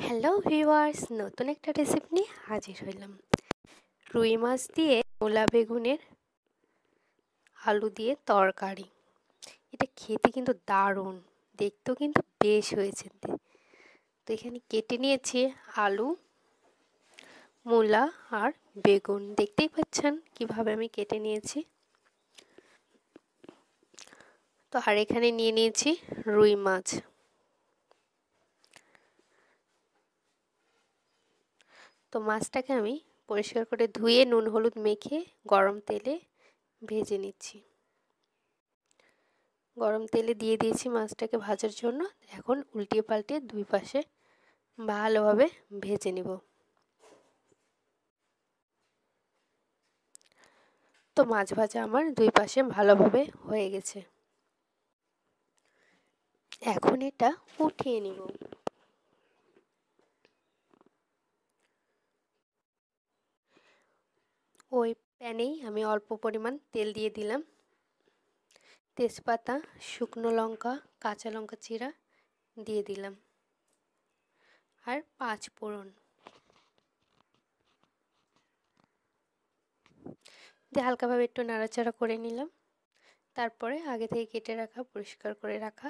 Hello viewers, নতুন একটা recipe নিয়ে হাজির হইলাম। রুই মাছ দিয়ে মূলা বেগুনের আলু দিয়ে তরকারি। এটা খেতে কিন্তু দারুণ, দেখতেও কিন্তু বেশ হয়েছে। তো এখানে কেটে নিয়েছি আলু, মূলা আর বেগুন। দেখতেই পাচ্ছেন কিভাবে আমি কেটে নিয়েছি। তো আর এখানে নিয়ে নিয়েছি রুই মাছ। তো মাছটাকে আমি পরিষ্কার করে ধুয়ে নুন হলুদ মেখে গরম তেলে ভেজে নিচ্ছি। গরম তেলে দিয়ে দিয়েছি মাছটাকে ভাজার জন্য। এখন উল্টিয়ে পাল্টিয়ে দুই পাশে ভালোভাবে ভেজে নিব। তো মাছ ভাজা আমার দুই পাশে ভালোভাবে হয়ে গেছে। এখন এটা উঠিয়ে নিব। ওই প্যানেই আমি অল্প পরিমাণ তেল দিয়ে দিলাম। তেজপাতা, শুকনো লঙ্কা, কাঁচা লঙ্কা চিরা দিয়ে দিলাম আর 5 ফোড়ন দিয়ে হালকাভাবে একটু নাড়াচাড়া করে নিলাম। তারপরে আগে থেকে কেটে রাখা পরিষ্কার করে রাখা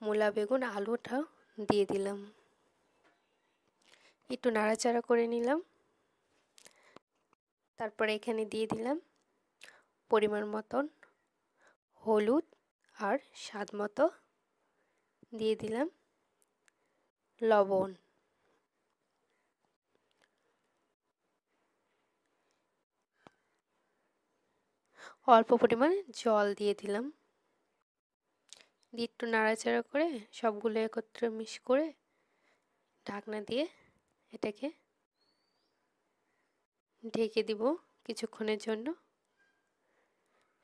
মূলা বেগুন আলুটাও দিয়ে দিলাম। একটু নাড়াচাড়া করে নিলাম। তারপরে এখানে দিয়ে দিলাম পরিমাণ মতন হলুদ আর স্বাদ মতো দিয়ে দিলাম লবণ। অল্প পরিমাণে জল দিয়ে দিলাম। দিয়ে একটু নাড়াচাড়া করে সবগুলো একত্রে মিক্স করে ঢাকনা দিয়ে এটাকে ঢেকে দিব কিছুক্ষণের জন্য।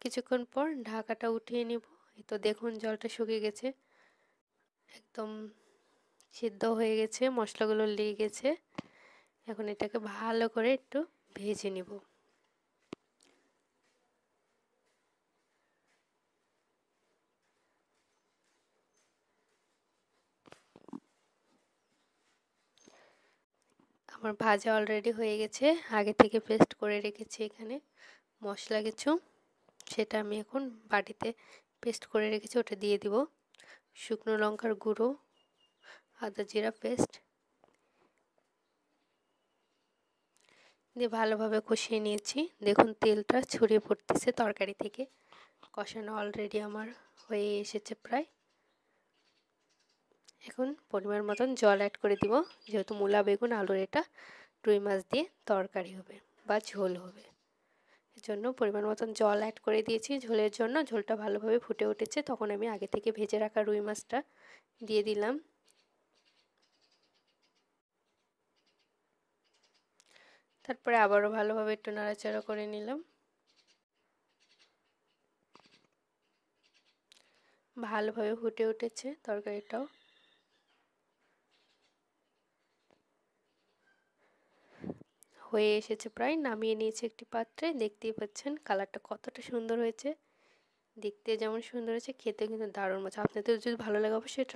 কিছুক্ষণ পর ঢাকাটা উঠিয়ে নিব। এই তো দেখুন জলটা শুকিয়ে গেছে, একদম সিদ্ধ হয়ে গেছে, মশলাগুলো লেগে গেছে। এখন এটাকে ভালো করে একটু ভেজে নিব। আমার ভাজা অলরেডি হয়ে গেছে। আগে থেকে পেস্ট করে রেখেছি এখানে মশলা কিছু, সেটা আমি এখন বাটিতে পেস্ট করে রেখেছি, ওটা দিয়ে দিব। শুকনো লঙ্কার গুঁড়ো, আদা জিরা পেস্ট দিয়ে ভালোভাবে কষিয়ে নিয়েছি। দেখুন তেলটা ছড়িয়ে পড়তেছে তরকারি থেকে। কষানো অলরেডি আমার হয়ে এসেছে প্রায়। এখন পরিমাণ মতন জল অ্যাড করে দিব, যেহেতু মূলা বেগুন আলুর এটা রুই মাছ দিয়ে তরকারি হবে বা ঝোল হবে। এর জন্য পরিমাণ মতন জল অ্যাড করে দিয়েছি ঝোলের জন্য। ঝোলটা ভালোভাবে ফুটে উঠেছে, তখন আমি আগে থেকে ভেজে রাখা রুই মাছটা দিয়ে দিলাম। তারপরে আবারও ভালোভাবে একটু নাড়াচাড়া করে নিলাম। ভালোভাবে ফুটে উঠেছে তরকারিটাও। হয়ে এসেছে প্রায়, নামিয়ে নিয়েছি একটি পাত্রে। দেখতেই পাচ্ছেন কালারটা কতটা সুন্দর হয়েছে। দেখতে যেমন সুন্দর হয়েছে, খেতে কিন্তু দারুণ মজা। আপনাদের যদি ভালো লাগে অবশ্যই